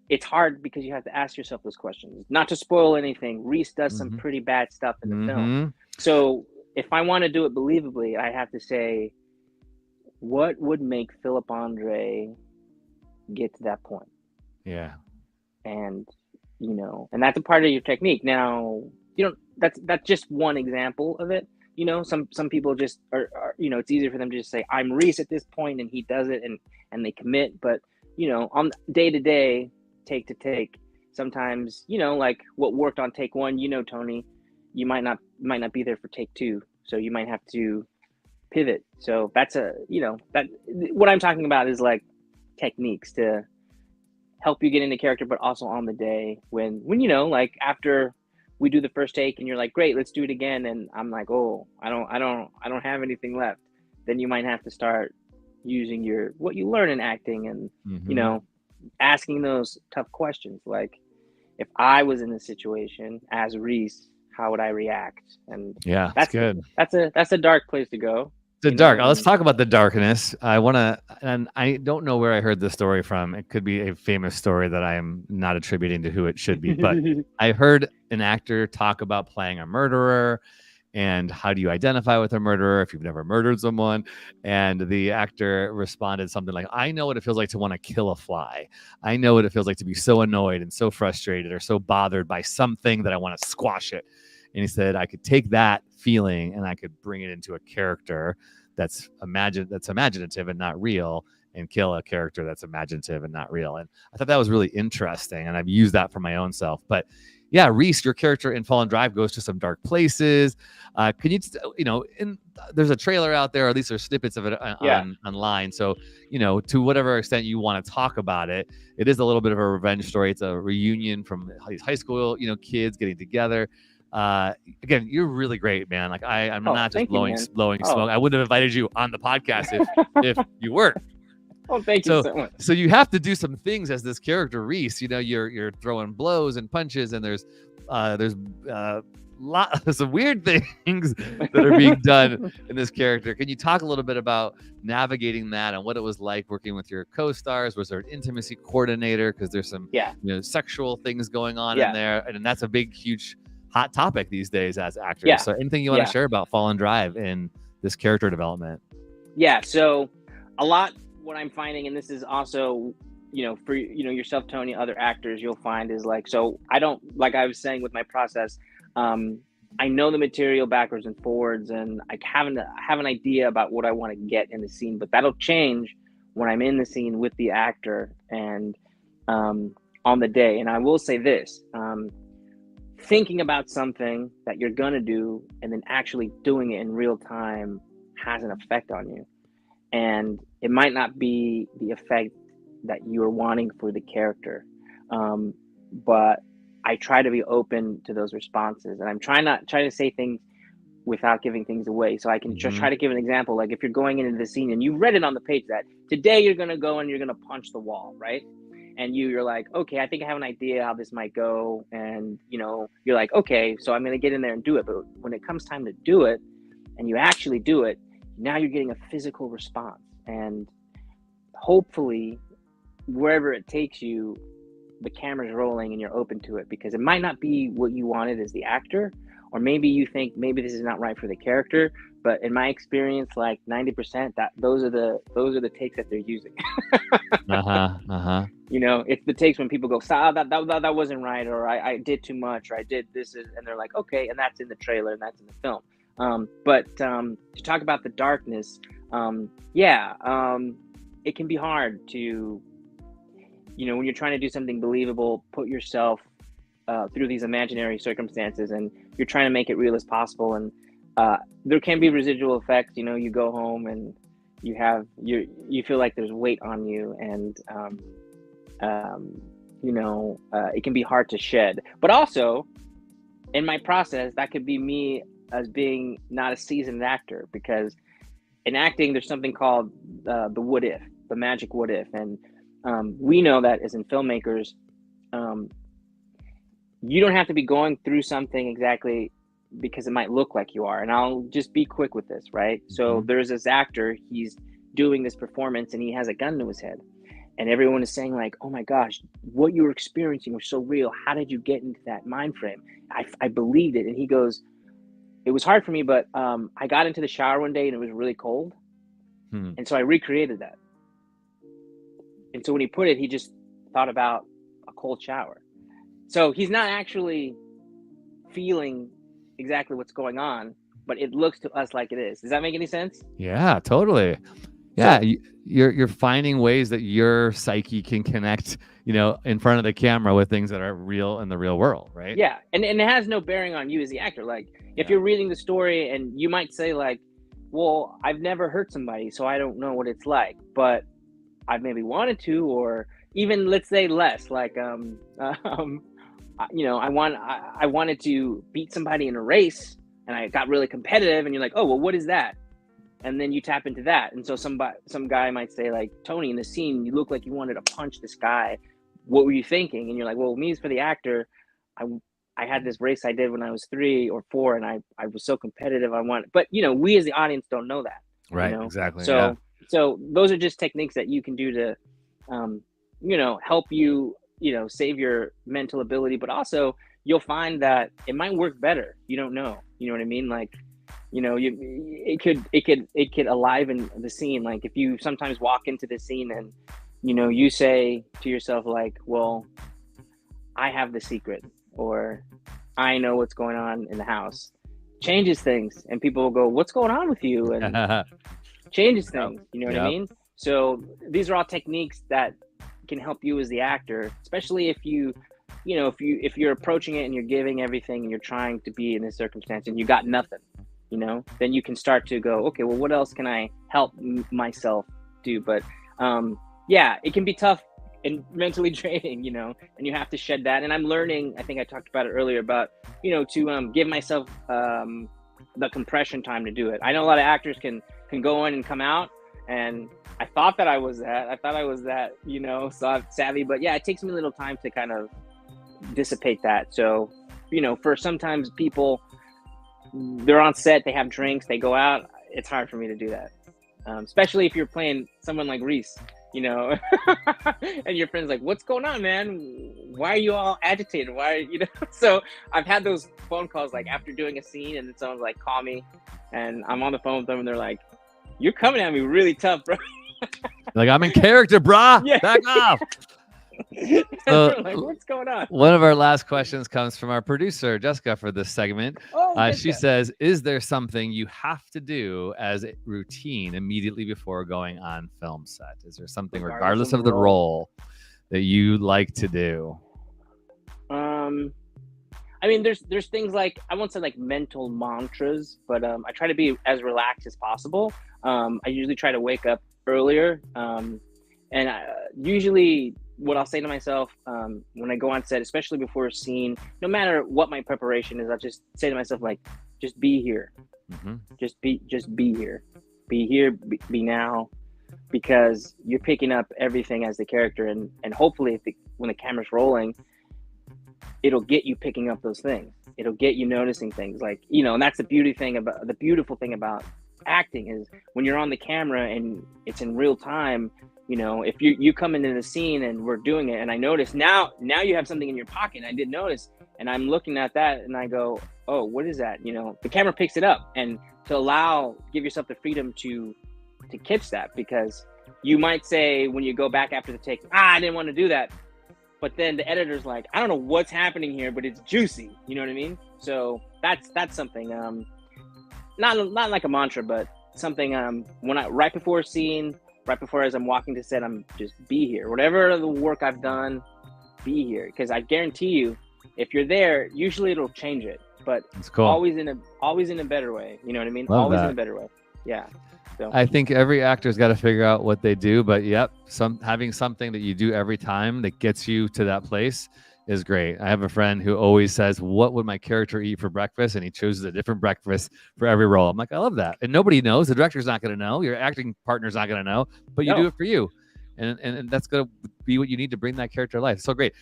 it's hard because you have to ask yourself those questions. Not to spoil anything, Reese does some pretty bad stuff in the film. So if I want to do it believably, I have to say, what would make Philip Andre get to that point? Yeah. And and that's a part of your technique. Now, that's just one example of it. Some people just are it's easier for them to just say, I'm Reese at this point, and he does it, and they commit. But on day to day, take to take, sometimes like what worked on take one, Tony, you might not be there for take two, so you might have to pivot. So that's that what I'm talking about is like techniques to help you get into character, but also on the day when like after we do the first take and you're like, great, let's do it again, and I'm like, oh, I don't have anything left, then you might have to start using what you learn in acting, and asking those tough questions, like, if I was in this situation as Reese, how would I react? And that's good. That's a dark place to go. The dark. Let's talk about the darkness. And I don't know where I heard this story from. It could be a famous story that I am not attributing to who it should be, but I heard an actor talk about playing a murderer and how do you identify with a murderer if you've never murdered someone. And the actor responded something like, I know what it feels like to want to kill a fly. I know what it feels like to be so annoyed and so frustrated or so bothered by something that I want to squash it. And he said, I could take that feeling and I could bring it into a character that's imaginative and not real, and kill a character that's imaginative and not real. And I thought that was really interesting, and I've used that for my own self. But yeah, Reese, your character in Fallen Drive goes to some dark places. Can you, there's a trailer out there, or at least there's snippets of it online. So, to whatever extent you want to talk about it, it is a little bit of a revenge story. It's a reunion from these high school, kids getting together. Again, you're really great, man. Like I'm not just blowing smoke. I wouldn't have invited you on the podcast if you weren't. Oh, thank you so much. So you have to do some things as this character, Reese. You're throwing blows and punches, and there's some weird things that are being done in this character. Can you talk a little bit about navigating that and what it was like working with your co-stars? Was there an intimacy coordinator? Because there's some sexual things going on in there, and that's a big, huge, hot topic these days as actors. Yeah. So anything you want to share about Fallen Drive in this character development? Yeah. So a lot. What I'm finding, and this is also, for yourself, Tony, other actors, you'll find is like, so I don't, like I was saying with my process, I know the material backwards and forwards, and I have an idea about what I want to get in the scene, but that'll change when I'm in the scene with the actor and on the day. And I will say this, thinking about something that you're going to do and then actually doing it in real time has an effect on you. And it might not be the effect that you're wanting for the character. But I try to be open to those responses, and I'm trying to say things without giving things away. So I can just try to give an example. Like if you're going into the scene and you read it on the page that today you're going to go and you're going to punch the wall, right? And you're like, okay, I think I have an idea how this might go. And, you're like, okay, so I'm going to get in there and do it. But when it comes time to do it and you actually do it, now you're getting a physical response, and hopefully wherever it takes you, the camera's rolling and you're open to it, because it might not be what you wanted as the actor, or maybe you think maybe this is not right for the character. But in my experience, like 90%, that those are the takes that they're using. It's the takes when people go, that wasn't right, or I did too much, or I did this, and they're like, okay, and that's in the trailer and that's in the film. But to talk about the darkness, it can be hard to, when you're trying to do something believable, put yourself through these imaginary circumstances, and you're trying to make it real as possible. And there can be residual effects. You go home and you feel like there's weight on you, and it can be hard to shed. But also, in my process, that could be me as being not a seasoned actor, because in acting there's something called the what if, the magic what if, and we know that as in filmmakers, you don't have to be going through something exactly because it might look like you are. And I'll just be quick with this, right? So there's this actor, he's doing this performance and he has a gun to his head, and everyone is saying like, oh my gosh, what you were experiencing was so real, how did you get into that mind frame? I believed it. And he goes, it was hard for me, but I got into the shower one day and it was really cold. And so I recreated that. And so when he put it, he just thought about a cold shower. So he's not actually feeling exactly what's going on, but it looks to us like it is. Does that make any sense? Yeah, totally. Yeah, so, you're finding ways that your psyche can connect, in front of the camera with things that are real in the real world, right? Yeah, and it has no bearing on you as the actor. Like, if you're reading the story and you might say like, well, I've never hurt somebody, so I don't know what it's like, but I've maybe wanted to, or even let's say less, like, I wanted to beat somebody in a race and I got really competitive, and you're like, oh, well, what is that? And then you tap into that. And so some guy might say like, Tony, in the scene, you look like you wanted to punch this guy. What were you thinking? And you're like, well, me as for the actor, I had this race I did when I was 3 or 4, and I was so competitive. But we as the audience don't know that. Right. Exactly. So those are just techniques that you can do to, help you, save your mental ability, but also you'll find that it might work better. You don't know. You know what I mean? Like, it could aliven the scene. Like if you sometimes walk into the scene and, you say to yourself like, well, I have the secret, or I know what's going on in the house, changes things, and people will go, what's going on with you? And changes things, you know what I mean? So these are all techniques that can help you as the actor, especially if if you're approaching it and you're giving everything and you're trying to be in this circumstance and you got nothing, then you can start to go, okay, well, what else can I help myself do? But yeah, it can be tough and mentally draining, and you have to shed that. And I'm learning, I think I talked about it earlier, about, to give myself the compression time to do it. I know a lot of actors can go in and come out, and I thought that I was that, so savvy, but yeah, it takes me a little time to kind of dissipate that. So, for sometimes people, they're on set, they have drinks, they go out. It's hard for me to do that. Especially if you're playing someone like Reese, and your friend's like, what's going on, man? Why are you all agitated? Why, So I've had those phone calls, like after doing a scene, and then someone's like, call me, and I'm on the phone with them, and they're like, you're coming at me really tough, bro. Like, I'm in character, brah. Yeah. Back off. So, like, what's going on? One of our last questions comes from our producer, Jessica, for this segment. She says, is there something you have to do as a routine immediately before going on film set? Is there something, regardless of the role, that you like to do? I mean, there's things like, I won't say like mental mantras, but I try to be as relaxed as possible. I usually try to wake up earlier. And usually what I'll say to myself when I go on set, especially before a scene, no matter what my preparation is, I'll just say to myself, like, just be here. Mm-hmm. Just be here. Be here, be now, because you're picking up everything as the character. And hopefully when the camera's rolling, it'll get you picking up those things. It'll get you noticing things, like, and that's the beautiful thing about acting, is when you're on the camera and it's in real time. If you come into the scene and we're doing it, and I notice now you have something in your pocket, I didn't notice, and I'm looking at that and I go, oh, what is that? The camera picks it up, and to give yourself the freedom to catch that, because you might say when you go back after the take, I didn't want to do that, but then the editor's like, I don't know what's happening here, but it's juicy. You know what I mean? So that's something, not like a mantra, but something right before a scene, right before as I'm walking to set, I'm just be here. Whatever the work I've done, be here, because I guarantee you, if you're there, usually it'll change it. But it's cool. always in a better way. You know what I mean? Love always that. in a better way. Yeah. So I think every actor's got to figure out what they do, but having something that you do every time that gets you to that place is great. I have a friend who always says, what would my character eat for breakfast? And he chooses a different breakfast for every role. I'm like, I love that. And nobody knows. The director's not going to know. Your acting partner's not going to know, but you do it for you. And that's going to be what you need to bring that character to life. So great.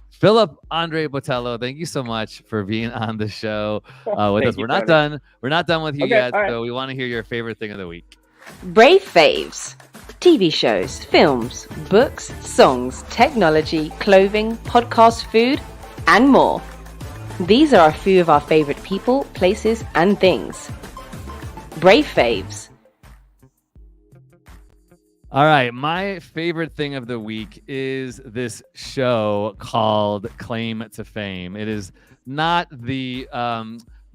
Philip Andre Botello, thank you so much for being on the show with us. We're not done. We're not done with you yet. Right. So we want to hear your favorite thing of the week. Brave Faves. TV shows, films, books, songs, technology, clothing, podcast, food, and more. These are a few of our favorite people, places, and things. Brave Faves. All right, my favorite thing of the week is this show called Claim to Fame. It is not the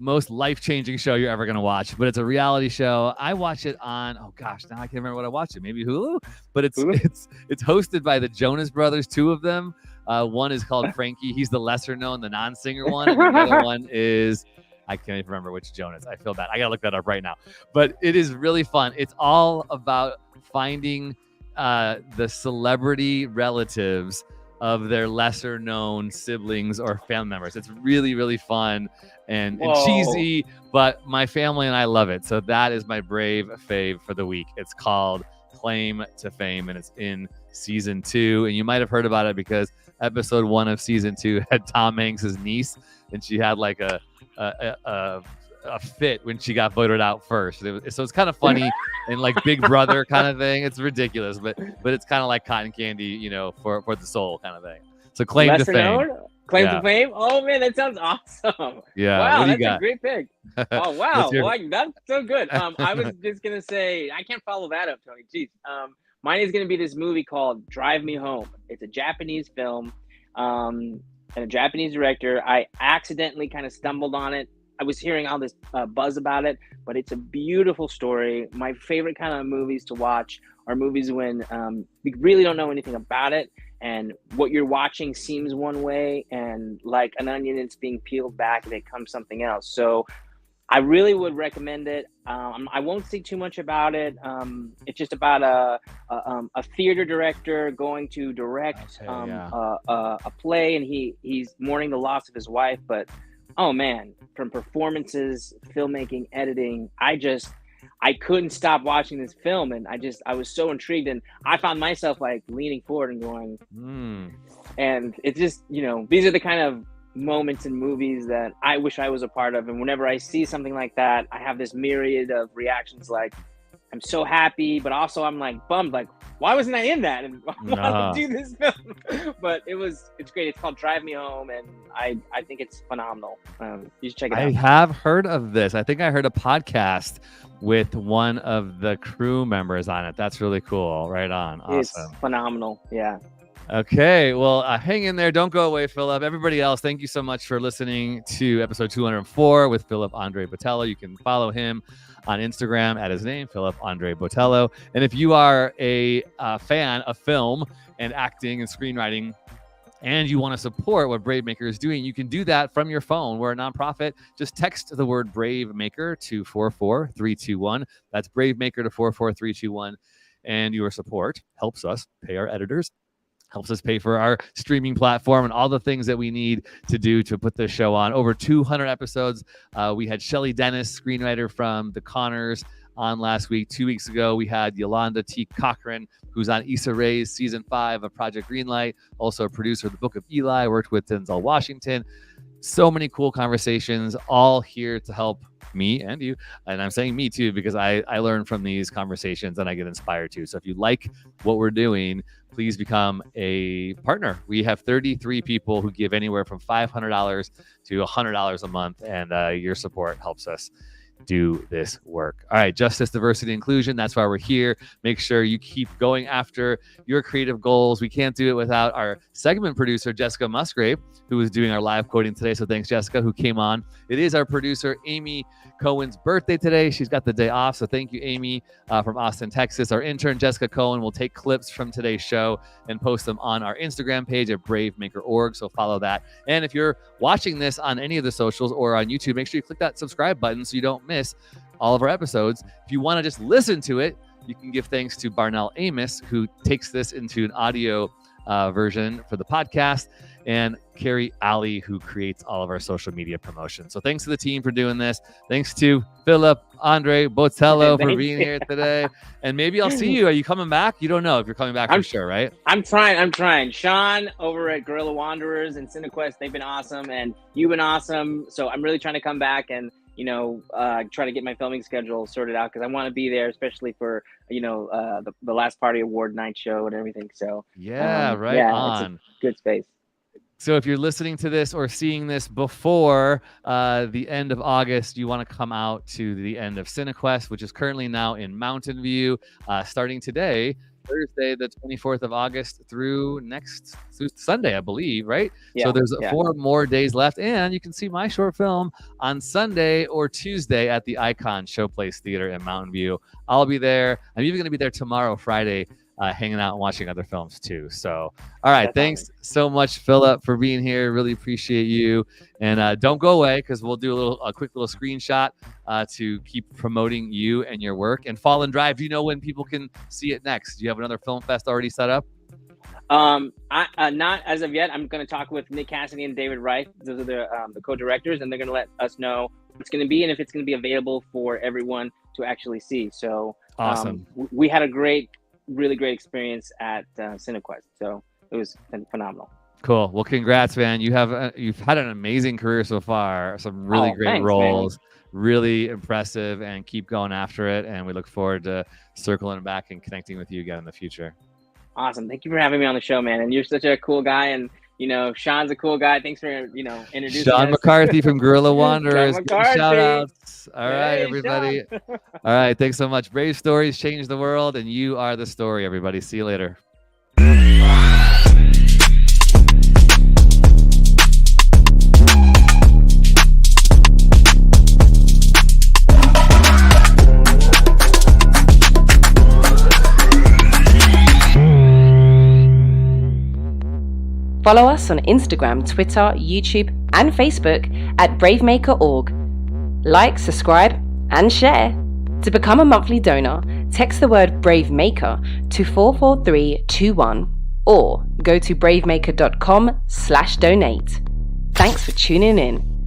most life-changing show you're ever going to watch, but it's a reality show. I watch it on, oh gosh, now I can't remember what I watched it. Maybe Hulu? But it's hosted by the Jonas Brothers, two of them. One is called Frankie. He's the lesser known, the non-singer one. And the other one is, I can't even remember which Jonas. I feel bad. I got to look that up right now. But it is really fun. It's all about finding the celebrity relatives of their lesser known siblings or family members. It's really, really fun and cheesy, but my family and I love it. So that is my Brave fave for the week. It's called Claim to Fame, and it's in season 2. And you might have heard about it because episode 1 of season 2 had Tom Hanks' niece, and she had like a fit when she got voted out first. So it's kind of funny and like Big Brother kind of thing. It's ridiculous, but it's kind of like cotton candy, for the soul kind of thing. So Claim to Fame. Claim to Fame? Oh man, that sounds awesome. Yeah. Wow, that's a great pick. Oh wow, that's so good. I was just gonna say, I can't follow that up, Tony. Jeez. Mine is gonna be this movie called Drive Me Home. It's a Japanese film, and a Japanese director. I accidentally kind of stumbled on it I was hearing all this buzz about it, but it's a beautiful story. My favorite kind of movies to watch are movies when we really don't know anything about it, and what you're watching seems one way, and like an onion, it's being peeled back and it comes something else. So I really would recommend it. I won't say too much about it. It's just about a theater director going to direct a play, and he's mourning the loss of his wife. But oh man, from performances, filmmaking, editing, I couldn't stop watching this film, and I was so intrigued, and I found myself like leaning forward and going, and it's just, these are the kind of moments in movies that I wish I was a part of. And whenever I see something like that, I have this myriad of reactions. Like, I'm so happy, but also I'm like bummed, like, why wasn't I in that? And why do this film? But it's great. It's called Drive Me Home, and I think it's phenomenal. You should check it out. I have heard of this. I think I heard a podcast with one of the crew members on it. That's really cool. Right on. Awesome. It's phenomenal. Yeah. Okay, well, hang in there. Don't go away, Philip. Everybody else, thank you so much for listening to episode 204 with Philip Andre Botello. You can follow him on Instagram at his name, Philip Andre Botello. And if you are a fan of film and acting and screenwriting, and you want to support what BraveMaker is doing, you can do that from your phone. We're a nonprofit. Just text the word BraveMaker to 44321. That's BraveMaker to 44321. And your support helps us pay our editors, helps us pay for our streaming platform and all the things that we need to do to put this show on. Over 200 episodes. We had Shelley Dennis, screenwriter from The Conners, on last week. 2 weeks ago, we had Yolanda T. Cochran, who's on Issa Rae's season 5 of Project Greenlight, also a producer of The Book of Eli, worked with Denzel Washington. So many cool conversations, all here to help me and you. And I'm saying me too, because I learn from these conversations and I get inspired too. So if you like what we're doing, please become a partner. We have 33 people who give anywhere from $500 to $100 a month, and your support helps us do this work. All right, justice, diversity, inclusion. That's why we're here. Make sure you keep going after your creative goals. We can't do it without our segment producer, Jessica Musgrave, who is doing our live quoting today. So thanks, Jessica, who came on. It is our producer, Amy Cohen's birthday today. She's got the day off. So thank you, Amy, from Austin, Texas. Our intern, Jessica Cohen, will take clips from today's show and post them on our Instagram page at BraveMaker.org. So follow that. And if you're watching this on any of the socials or on YouTube, make sure you click that subscribe button so you don't miss all of our episodes. If you want to just listen to it, you can give thanks to Barnell Amos, who takes this into an audio version for the podcast, and Carrie Alley, who creates all of our social media promotion. So thanks to the team for doing this. Thanks to Philip Andre Botello for being here today. And maybe I'll see you. Are you coming back? You don't know if you're coming back for sure, right? I'm trying. Sean over at Guerrilla Wanderers and CineQuest, they've been awesome, and you've been awesome. So I'm really trying to come back and try to get my filming schedule sorted out, because I want to be there, especially for the Last Party Award night show and everything. So on. It's a good space. So if you're listening to this or seeing this before the end of August, you want to come out to the end of CineQuest, which is currently now in Mountain View, starting today, Thursday, the 24th of August, through Sunday, I believe, right? Yeah, so there's 4 more days left, and you can see my short film on Sunday or Tuesday at the Icon Showplace Theater in Mountain View. I'll be there. I'm even going to be there tomorrow, Friday, hanging out and watching other films too. So, all right. Thanks so much, Philip, for being here. Really appreciate you. And don't go away, because we'll do a quick little screenshot to keep promoting you and your work. And Fall and Drive, do you know when people can see it next? Do you have another film fest already set up? Not as of yet. I'm going to talk with Nick Cassidy and David Wright. Those are the co-directors, and they're going to let us know what it's going to be and if it's going to be available for everyone to actually see. So awesome. We had a really great experience at CineQuest, so it was phenomenal. Cool. Well, congrats, man. You've had an amazing career so far. Some really great roles, man. Really impressive, and keep going after it. And we look forward to circling back and connecting with you again in the future. Awesome. Thank you for having me on the show, man. And you're such a cool guy, and Sean's a cool guy. Thanks for introducing Sean us. McCarthy from Guerrilla Wanderers. Shout outs. All right, everybody. All right. Thanks so much. Brave stories change the world, and you are the story, everybody. See you later. Follow us on Instagram, Twitter, YouTube, and Facebook at BraveMaker.org. Like, subscribe, and share. To become a monthly donor, text the word BraveMaker to 44321 or go to bravemaker.com/donate. Thanks for tuning in.